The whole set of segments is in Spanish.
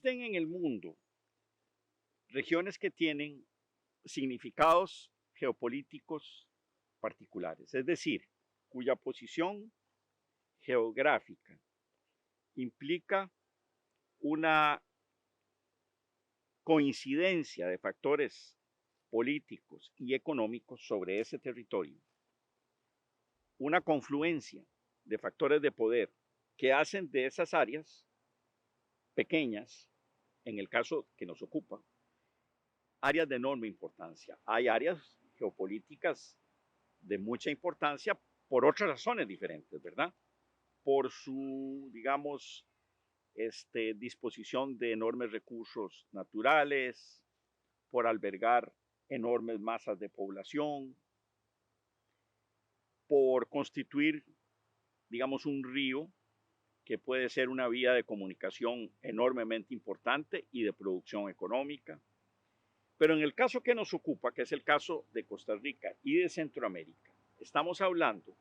Existen en el mundo regiones que tienen significados geopolíticos particulares, es decir, cuya posición geográfica implica una coincidencia de factores políticos y económicos sobre ese territorio, una confluencia de factores de poder que hacen de esas áreas pequeñas, en el caso que nos ocupa, áreas de enorme importancia. Hay áreas geopolíticas de mucha importancia por otras razones diferentes, ¿verdad? Por su, digamos, disposición de enormes recursos naturales, por albergar enormes masas de población, por constituir, digamos, un río que puede ser una vía de comunicación enormemente importante y de producción económica. Pero en el caso que nos ocupa, que es el caso de Costa Rica y de Centroamérica, estamos hablando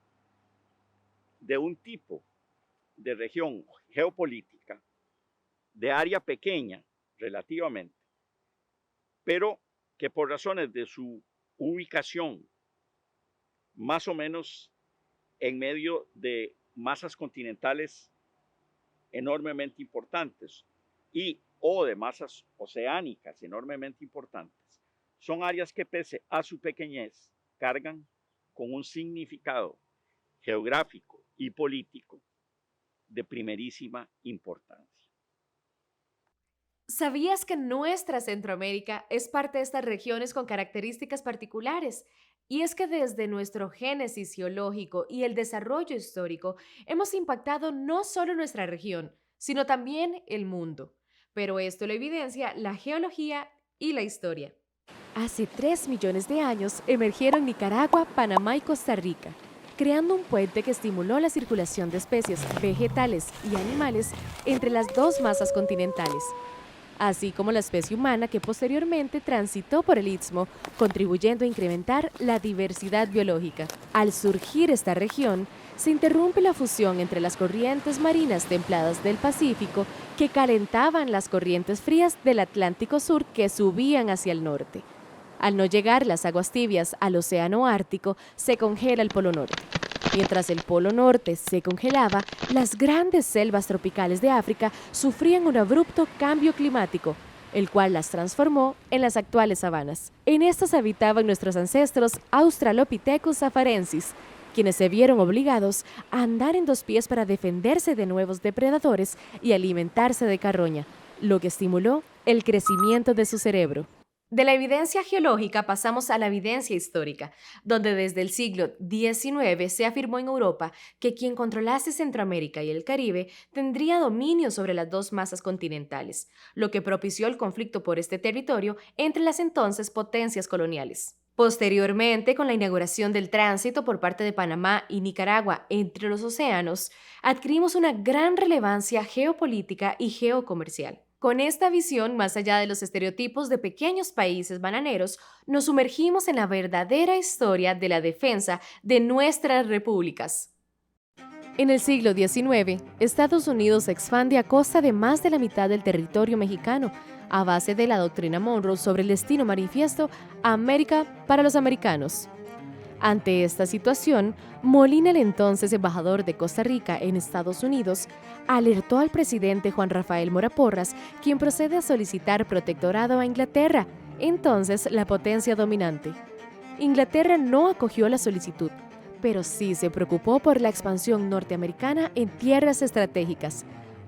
de un tipo de región geopolítica, de área pequeña relativamente, pero que por razones de su ubicación más o menos en medio de masas continentales enormemente importantes y o de masas oceánicas enormemente importantes, son áreas que pese a su pequeñez cargan con un significado geográfico y político de primerísima importancia. ¿Sabías que nuestra Centroamérica es parte de estas regiones con características particulares? Y es que desde nuestro génesis geológico y el desarrollo histórico hemos impactado no solo nuestra región, sino también el mundo. Pero esto lo evidencia la geología y la historia. Hace 3 millones de años emergieron Nicaragua, Panamá y Costa Rica, creando un puente que estimuló la circulación de especies vegetales y animales entre las dos masas continentales, así como la especie humana que posteriormente transitó por el istmo, contribuyendo a incrementar la diversidad biológica. Al surgir esta región, se interrumpe la fusión entre las corrientes marinas templadas del Pacífico que calentaban las corrientes frías del Atlántico Sur que subían hacia el norte. Al no llegar las aguas tibias al océano Ártico, se congela el Polo Norte. Mientras el Polo Norte se congelaba, las grandes selvas tropicales de África sufrían un abrupto cambio climático, el cual las transformó en las actuales sabanas. En estas habitaban nuestros ancestros Australopithecus afarensis, quienes se vieron obligados a andar en dos pies para defenderse de nuevos depredadores y alimentarse de carroña, lo que estimuló el crecimiento de su cerebro. De la evidencia geológica pasamos a la evidencia histórica, donde desde el siglo XIX se afirmó en Europa que quien controlase Centroamérica y el Caribe tendría dominio sobre las dos masas continentales, lo que propició el conflicto por este territorio entre las entonces potencias coloniales. Posteriormente, con la inauguración del tránsito por parte de Panamá y Nicaragua entre los océanos, adquirimos una gran relevancia geopolítica y geocomercial. Con esta visión, más allá de los estereotipos de pequeños países bananeros, nos sumergimos en la verdadera historia de la defensa de nuestras repúblicas. En el siglo XIX, Estados Unidos se expande a costa de más de la mitad del territorio mexicano, a base de la doctrina Monroe sobre el destino manifiesto América para los americanos. Ante esta situación, Molina, el entonces embajador de Costa Rica en Estados Unidos, alertó al presidente Juan Rafael Mora Porras, quien procede a solicitar protectorado a Inglaterra, entonces la potencia dominante. Inglaterra no acogió la solicitud, pero sí se preocupó por la expansión norteamericana en tierras estratégicas.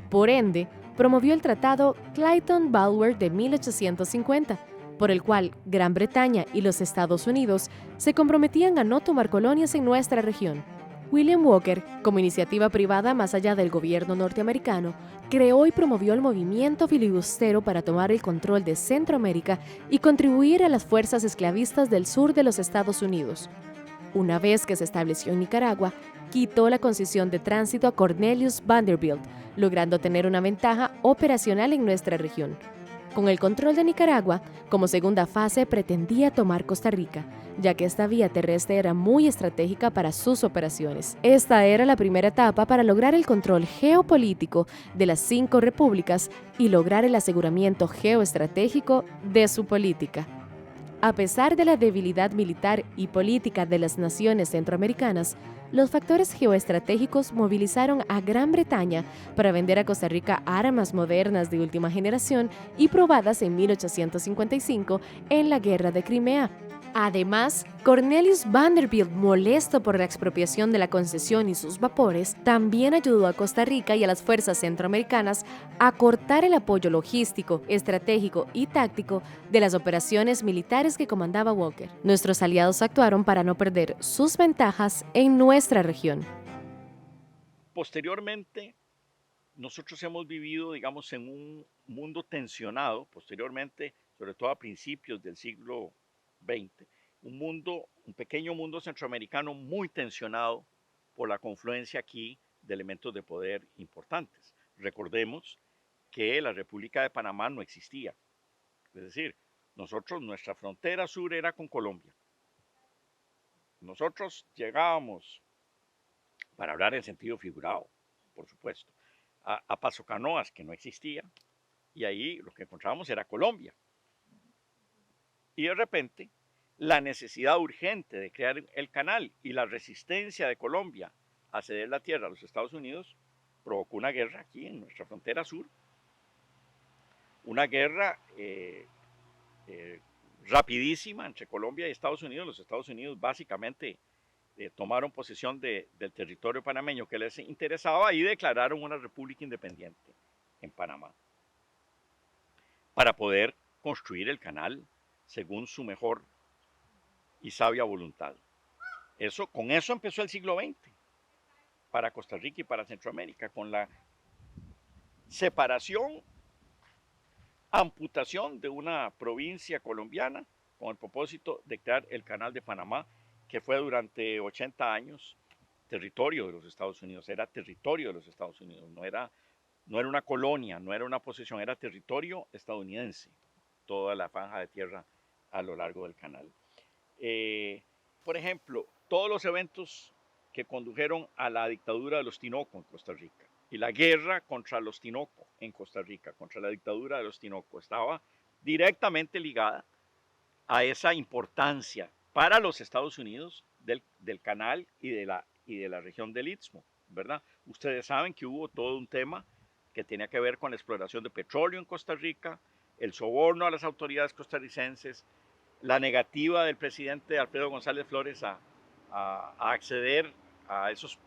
Por ende, promovió el Tratado Clayton-Balfour de 1850, por el cual Gran Bretaña y los Estados Unidos se comprometían a no tomar colonias en nuestra región. William Walker, como iniciativa privada más allá del gobierno norteamericano, creó y promovió el movimiento filibustero para tomar el control de Centroamérica y contribuir a las fuerzas esclavistas del sur de los Estados Unidos. Una vez que se estableció en Nicaragua, quitó la concesión de tránsito a Cornelius Vanderbilt, logrando tener una ventaja operacional en nuestra región. Con el control de Nicaragua, como segunda fase pretendía tomar Costa Rica, ya que esta vía terrestre era muy estratégica para sus operaciones. Esta era la primera etapa para lograr el control geopolítico de las 5 repúblicas y lograr el aseguramiento geoestratégico de su política. A pesar de la debilidad militar y política de las naciones centroamericanas, los factores geoestratégicos movilizaron a Gran Bretaña para vender a Costa Rica armas modernas de última generación y probadas en 1855 en la Guerra de Crimea. Además, Cornelius Vanderbilt, molesto por la expropiación de la concesión y sus vapores, también ayudó a Costa Rica y a las fuerzas centroamericanas a cortar el apoyo logístico, estratégico y táctico de las operaciones militares que comandaba Walker. Nuestros aliados actuaron para no perder sus ventajas en nuestra región. Posteriormente, nosotros hemos vivido, digamos, en un mundo tensionado, posteriormente, sobre todo a principios del siglo XX, un pequeño mundo centroamericano muy tensionado por la confluencia aquí de elementos de poder importantes. Recordemos que la República de Panamá no existía. Es decir, nuestra frontera sur era con Colombia. Nosotros llegábamos, para hablar en sentido figurado, por supuesto, a Paso Canoas, que no existía, y ahí lo que encontrábamos era Colombia. Y de repente, la necesidad urgente de crear el canal y la resistencia de Colombia a ceder la tierra a los Estados Unidos provocó una guerra aquí en nuestra frontera sur. Una guerra rapidísima entre Colombia y Estados Unidos. Los Estados Unidos básicamente tomaron posesión del territorio panameño que les interesaba y declararon una república independiente en Panamá para poder construir el canal según su mejor y sabia voluntad. Con eso empezó el siglo XX para Costa Rica y para Centroamérica, con la separación, amputación de una provincia colombiana con el propósito de crear el Canal de Panamá, que fue durante 80 años territorio de los Estados Unidos, era territorio de los Estados Unidos, no era una colonia, no era una posesión, era territorio estadounidense, toda la franja de tierra a lo largo del canal. Por ejemplo, todos los eventos que condujeron a la dictadura de los Tinoco en Costa Rica y la guerra contra los Tinoco en Costa Rica, contra la dictadura de los Tinoco, estaba directamente ligada a esa importancia para los Estados Unidos del canal y de la región del Istmo, ¿verdad? Ustedes saben que hubo todo un tema que tenía que ver con la exploración de petróleo en Costa Rica, el soborno a las autoridades costarricenses, la negativa del presidente Alfredo González Flores a acceder a esos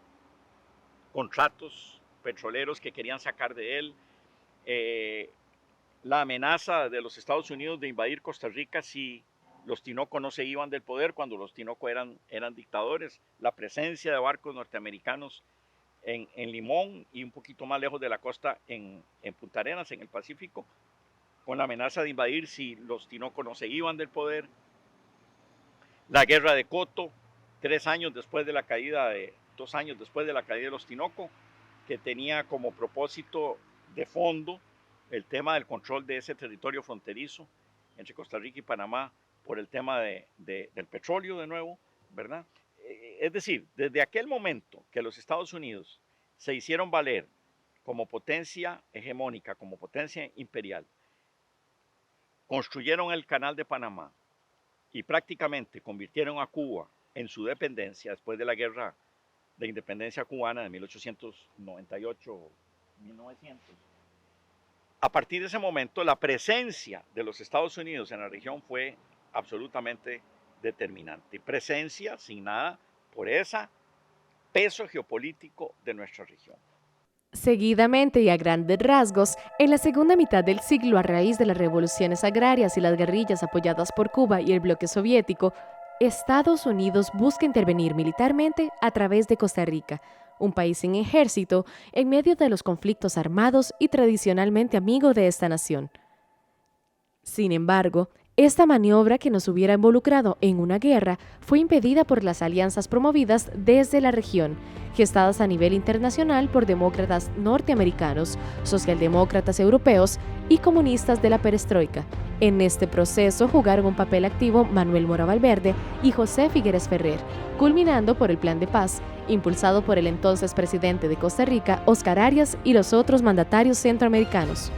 contratos petroleros que querían sacar de él, la amenaza de los Estados Unidos de invadir Costa Rica si los Tinoco no se iban del poder cuando los Tinoco eran dictadores, la presencia de barcos norteamericanos en Limón y un poquito más lejos de la costa en Punta Arenas, en el Pacífico, con la amenaza de invadir si los Tinoco no se iban del poder. La guerra de Coto, 2 años después de la caída de los Tinoco, que tenía como propósito de fondo el tema del control de ese territorio fronterizo entre Costa Rica y Panamá por el tema del petróleo de nuevo, ¿verdad? Es decir, desde aquel momento que los Estados Unidos se hicieron valer como potencia hegemónica, como potencia imperial, construyeron el Canal de Panamá y prácticamente convirtieron a Cuba en su dependencia después de la guerra de independencia cubana de 1898-1900. A partir de ese momento, la presencia de los Estados Unidos en la región fue absolutamente determinante. Presencia asignada por ese peso geopolítico de nuestra región. Seguidamente y a grandes rasgos, en la segunda mitad del siglo, a raíz de las revoluciones agrarias y las guerrillas apoyadas por Cuba y el bloque soviético, Estados Unidos busca intervenir militarmente a través de Costa Rica, un país sin ejército, en medio de los conflictos armados y tradicionalmente amigo de esta nación. Sin embargo, Esta maniobra, que nos hubiera involucrado en una guerra, fue impedida por las alianzas promovidas desde la región, gestadas a nivel internacional por demócratas norteamericanos, socialdemócratas europeos y comunistas de la perestroika. En este proceso jugaron un papel activo Manuel Mora Valverde y José Figueres Ferrer, culminando por el Plan de Paz, impulsado por el entonces presidente de Costa Rica, Óscar Arias, y los otros mandatarios centroamericanos.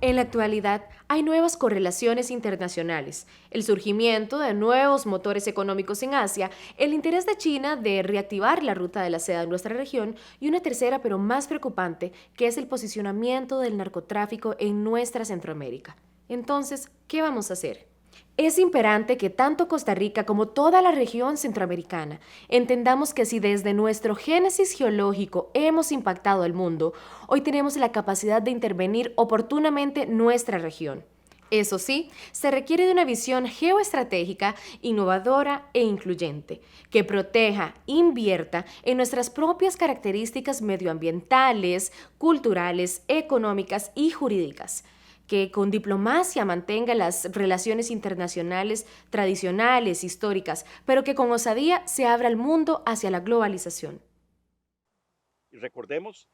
En la actualidad, hay nuevas correlaciones internacionales, el surgimiento de nuevos motores económicos en Asia, el interés de China de reactivar la ruta de la seda en nuestra región y una tercera, pero más preocupante, que es el posicionamiento del narcotráfico en nuestra Centroamérica. Entonces, ¿qué vamos a hacer? Es imperante que tanto Costa Rica como toda la región centroamericana entendamos que si desde nuestro génesis geológico hemos impactado al mundo, hoy tenemos la capacidad de intervenir oportunamente nuestra región. Eso sí, se requiere de una visión geoestratégica, innovadora e incluyente, que proteja, invierta en nuestras propias características medioambientales, culturales, económicas y jurídicas, que con diplomacia mantenga las relaciones internacionales tradicionales, históricas, pero que con osadía se abra el mundo hacia la globalización. Y recordemos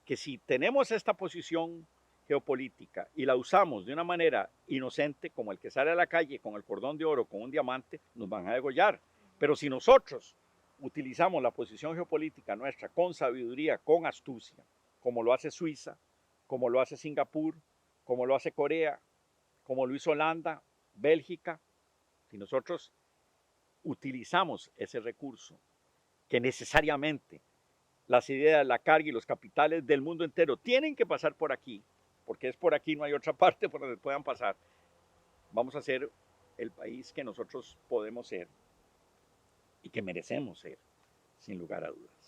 que si tenemos esta posición geopolítica y la usamos de una manera inocente, como el que sale a la calle con el cordón de oro, con un diamante, nos van a degollar. Pero si nosotros utilizamos la posición geopolítica nuestra con sabiduría, con astucia, como lo hace Suiza, como lo hace Singapur, como lo hace Corea, como lo hizo Holanda, Bélgica, si nosotros utilizamos ese recurso que necesariamente las ideas, la carga y los capitales del mundo entero tienen que pasar por aquí, porque es por aquí, no hay otra parte por donde puedan pasar, vamos a ser el país que nosotros podemos ser y que merecemos ser, sin lugar a dudas.